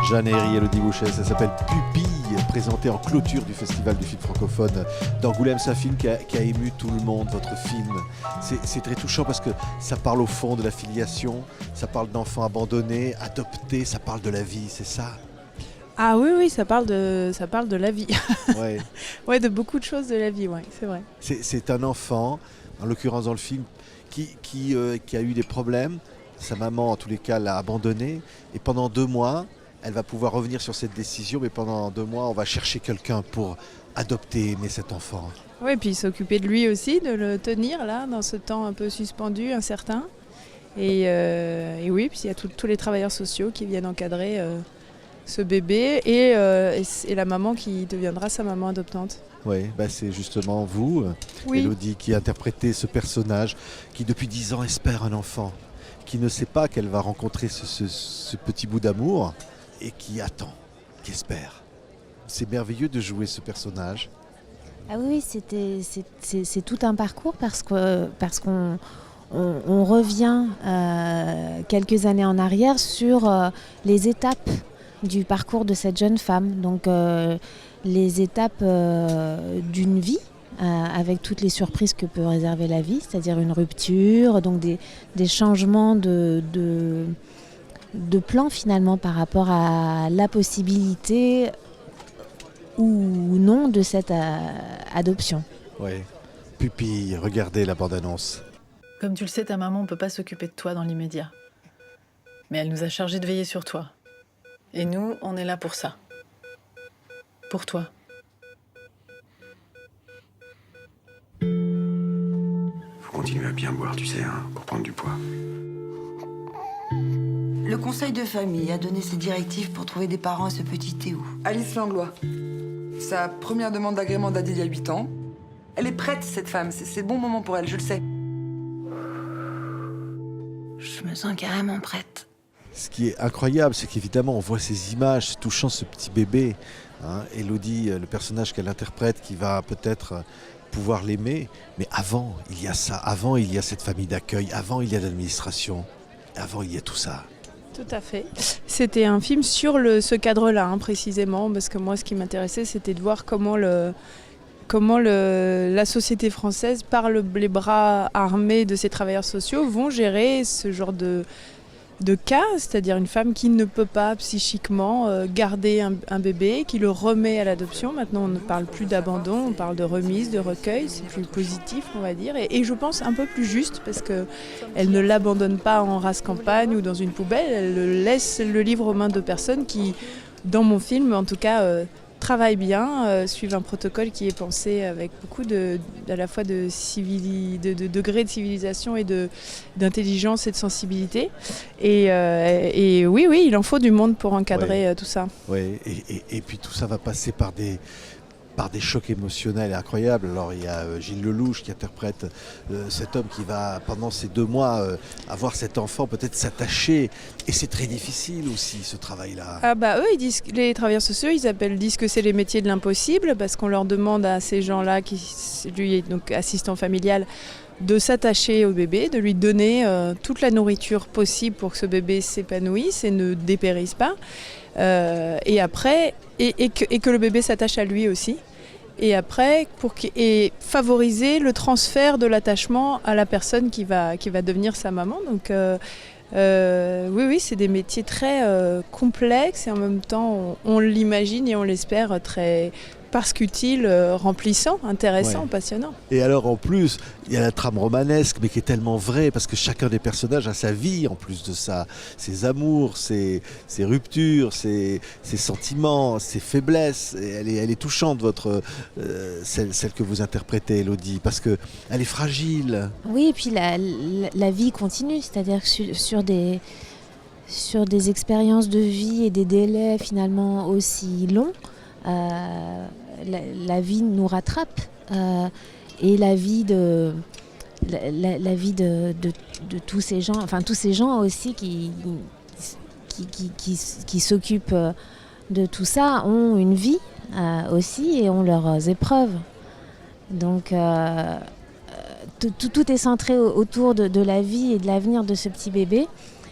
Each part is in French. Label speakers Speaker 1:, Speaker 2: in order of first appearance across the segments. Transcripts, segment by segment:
Speaker 1: Jeanne Herry, Élodie Bouchet, ça s'appelle Pupille, présenté en clôture du Festival du film francophone d'Angoulême. C'est un film qui a ému tout le monde, votre film. C'est très touchant parce que ça parle au fond de la filiation, ça parle d'enfants abandonnés, adoptés, ça parle de la vie, c'est ça?
Speaker 2: Ah oui, ça parle de la vie.
Speaker 1: Ouais.
Speaker 2: Ouais, de beaucoup de choses de la vie, ouais, c'est vrai.
Speaker 1: C'est un enfant, en l'occurrence dans le film, qui a eu des problèmes. Sa maman, en tous les cas, l'a abandonné. Et pendant 2 mois, elle va pouvoir revenir sur cette décision, mais pendant 2 mois, on va chercher quelqu'un pour adopter, aimer cet enfant.
Speaker 2: Oui, puis s'occuper de lui aussi, de le tenir là, dans ce temps un peu suspendu, incertain. Et oui, puis il y a tous les travailleurs sociaux qui viennent encadrer ce bébé et la maman qui deviendra sa maman adoptante.
Speaker 1: Oui, c'est justement vous,
Speaker 2: Oui.
Speaker 1: Élodie, qui interprétez ce personnage qui depuis 10 ans espère un enfant, qui ne sait pas qu'elle va rencontrer ce petit bout d'amour et qui attend, qui espère. C'est merveilleux de jouer ce personnage.
Speaker 3: Ah oui, c'est tout un parcours parce qu'on revient quelques années en arrière sur les étapes du parcours de cette jeune femme. Donc les étapes d'une vie avec toutes les surprises que peut réserver la vie, c'est-à-dire une rupture, donc des changements de plan finalement par rapport à la possibilité ou non de cette adoption.
Speaker 1: Oui. Pupille, regardez la bande-annonce.
Speaker 4: Comme tu le sais, ta maman ne peut pas s'occuper de toi dans l'immédiat. Mais elle nous a chargés de veiller sur toi. Et nous, on est là pour ça. Pour toi.
Speaker 5: Faut continuer à bien boire, tu sais, pour prendre du poids.
Speaker 6: Le conseil de famille a donné ses directives pour trouver des parents à ce petit Théo.
Speaker 7: Alice Langlois. Sa première demande d'agrément date d'il y a 8 ans. Elle est prête, cette femme. C'est le bon moment pour elle, je le sais.
Speaker 6: Je me sens carrément prête.
Speaker 1: Ce qui est incroyable, c'est qu'évidemment, on voit ces images touchant ce petit bébé. Élodie, le personnage qu'elle interprète, qui va peut-être pouvoir l'aimer. Mais avant, il y a ça. Avant, il y a cette famille d'accueil. Avant, il y a l'administration. Avant, il y a tout ça.
Speaker 2: Tout à fait. C'était un film sur ce cadre-là, précisément, parce que moi, ce qui m'intéressait, c'était de voir comment la société française, par les bras armés de ses travailleurs sociaux, vont gérer ce genre de cas, c'est-à-dire une femme qui ne peut pas psychiquement garder un bébé, qui le remet à l'adoption. Maintenant, on ne parle plus d'abandon, on parle de remise, de recueil, c'est plus positif, on va dire, et je pense un peu plus juste, parce qu'elle ne l'abandonne pas en rase campagne ou dans une poubelle, elle laisse le livre aux mains de personnes qui, dans mon film en tout cas, travaillent bien, suivent un protocole qui est pensé avec beaucoup à la fois de degré de civilisation et d'intelligence et de sensibilité. Et oui, il en faut du monde pour encadrer tout ça.
Speaker 1: Oui, et puis tout ça va passer par des chocs émotionnels incroyables. Alors il y a Gilles Lelouch qui interprète cet homme qui va, pendant ces 2 mois, avoir cet enfant, peut-être s'attacher. Et c'est très difficile aussi, ce travail-là.
Speaker 2: Ah eux, les travailleurs sociaux, disent que c'est les métiers de l'impossible, parce qu'on leur demande à ces gens-là, lui est donc assistant familial, de s'attacher au bébé, de lui donner toute la nourriture possible pour que ce bébé s'épanouisse et ne dépérisse pas. Et après, et que le bébé s'attache à lui aussi. Et après, et favoriser le transfert de l'attachement à la personne qui va devenir sa maman. Donc oui, c'est des métiers très complexes et en même temps, on l'imagine et on l'espère très parce qu'utile, remplissant, intéressant, passionnant.
Speaker 1: Et alors en plus, il y a la trame romanesque, mais qui est tellement vraie, parce que chacun des personnages a sa vie en plus de ça. Ses amours, ses ruptures, ses sentiments, ses faiblesses. Et elle est touchante, celle que vous interprétez, Élodie, parce qu'elle est fragile.
Speaker 3: Oui, et puis la vie continue, c'est-à-dire que sur des expériences de vie et des délais finalement aussi longs, la vie nous rattrape et la vie de tous ces gens aussi qui qui s'occupent de tout ça ont une vie aussi et ont leurs épreuves. Donc tout est centré autour de la vie et de l'avenir de ce petit bébé,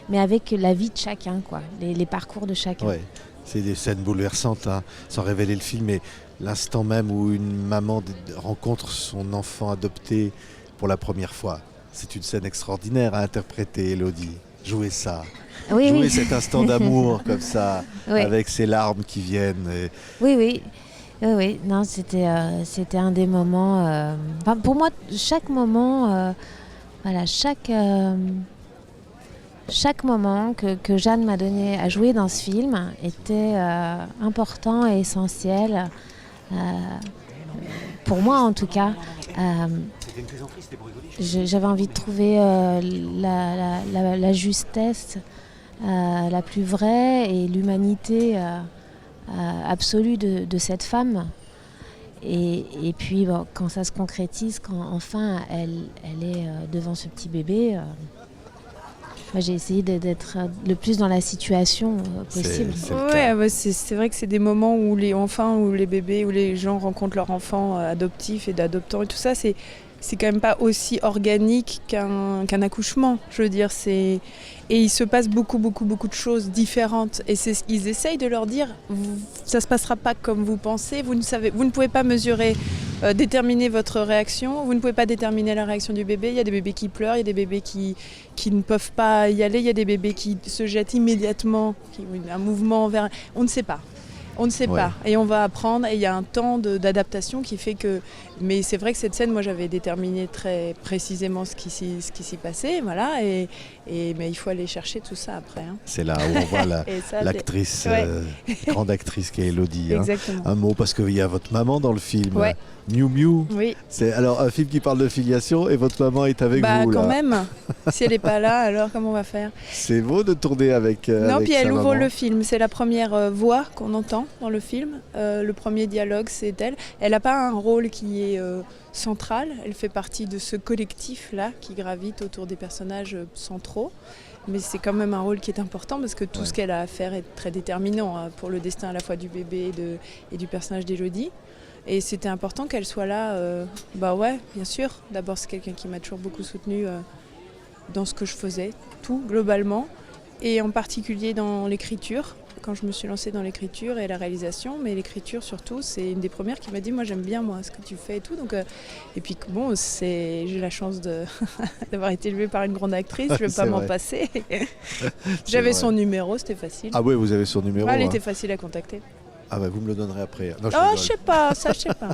Speaker 3: mais avec la vie de chacun, quoi, les parcours de chacun.
Speaker 1: Ouais. C'est des scènes bouleversantes, hein, sans révéler le film, mais l'instant même où une maman rencontre son enfant adopté pour la première fois. C'est une scène extraordinaire à interpréter, Élodie. Jouer ça.
Speaker 3: Oui,
Speaker 1: Jouer
Speaker 3: oui.
Speaker 1: cet instant d'amour comme ça,
Speaker 3: Oui.
Speaker 1: avec ces larmes qui viennent.
Speaker 3: Oui. Non, c'était un des moments. Pour moi, chaque moment, chaque moment que Jeanne m'a donné à jouer dans ce film était important et essentiel. Pour moi, en tout cas. J'avais envie de trouver la justesse la plus vraie et l'humanité absolue de cette femme. Et puis bon, quand ça se concrétise, quand enfin elle est devant ce petit bébé, moi j'ai essayé d'être le plus dans la situation possible.
Speaker 1: C'est le cas.
Speaker 2: Ouais, c'est vrai que c'est des moments où les bébés, où les gens rencontrent leur enfant adoptif et d'adoptants et tout ça, c'est quand même pas aussi organique qu'un accouchement. Je veux dire, et il se passe beaucoup de choses différentes. Et ils essayent de leur dire, ça se passera pas comme vous pensez. Vous ne pouvez pas mesurer, déterminer votre réaction. Vous ne pouvez pas déterminer la réaction du bébé. Il y a des bébés qui pleurent, il y a des bébés qui ne peuvent pas y aller, il y a des bébés qui se jettent immédiatement, qui ont un mouvement vers. On ne sait pas. On ne sait pas. Et on va apprendre. Et il y a un temps d'adaptation qui fait que... Mais c'est vrai que cette scène, moi, j'avais déterminé très précisément ce qui s'y passait. Voilà. Mais il faut aller chercher tout ça après. Hein.
Speaker 1: C'est là où on voit l'actrice, grande actrice qui est Élodie.
Speaker 2: Exactement.
Speaker 1: Un mot, parce qu'il y a votre maman dans le film.
Speaker 2: Ouais.
Speaker 1: Miu Miu.
Speaker 2: Oui.
Speaker 1: C'est alors un film qui parle de filiation et votre maman est avec vous là.
Speaker 2: Quand même. Si elle n'est pas là, alors comment on va faire ?
Speaker 1: C'est beau de tourner avec.
Speaker 2: Non,
Speaker 1: avec
Speaker 2: puis elle
Speaker 1: sa
Speaker 2: ouvre
Speaker 1: maman.
Speaker 2: le film. C'est la première voix qu'on entend dans le film. Le premier dialogue, c'est elle. Elle n'a pas un rôle qui est central. Elle fait partie de ce collectif-là qui gravite autour des personnages centraux. Mais c'est quand même un rôle qui est important parce que tout ce qu'elle a à faire est très déterminant pour le destin à la fois du bébé et du personnage d'Élodie. Et c'était important qu'elle soit là. Bien sûr. D'abord, c'est quelqu'un qui m'a toujours beaucoup soutenue dans ce que je faisais, tout, globalement. Et en particulier dans l'écriture, quand je me suis lancée dans l'écriture et la réalisation. Mais l'écriture, surtout, c'est une des premières qui m'a dit « Moi, j'aime bien, ce que tu fais et tout. » Et puis, bon, j'ai la chance d'avoir été élevée par une grande actrice. Je ne vais pas m'en passer. J'avais son numéro, c'était facile.
Speaker 1: Ah oui, vous avez son numéro.
Speaker 2: Elle était facile à contacter.
Speaker 1: Ah bah vous me le donnerez après. Non,
Speaker 2: je sais pas, ça je sais pas.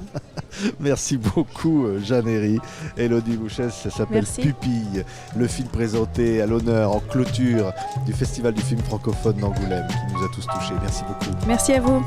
Speaker 1: Merci beaucoup Jeanne Herry. Élodie Bouchès, ça s'appelle
Speaker 2: Merci.
Speaker 1: Pupille, le film présenté à l'honneur en clôture du Festival du film francophone d'Angoulême qui nous a tous touchés. Merci beaucoup.
Speaker 2: Merci à vous.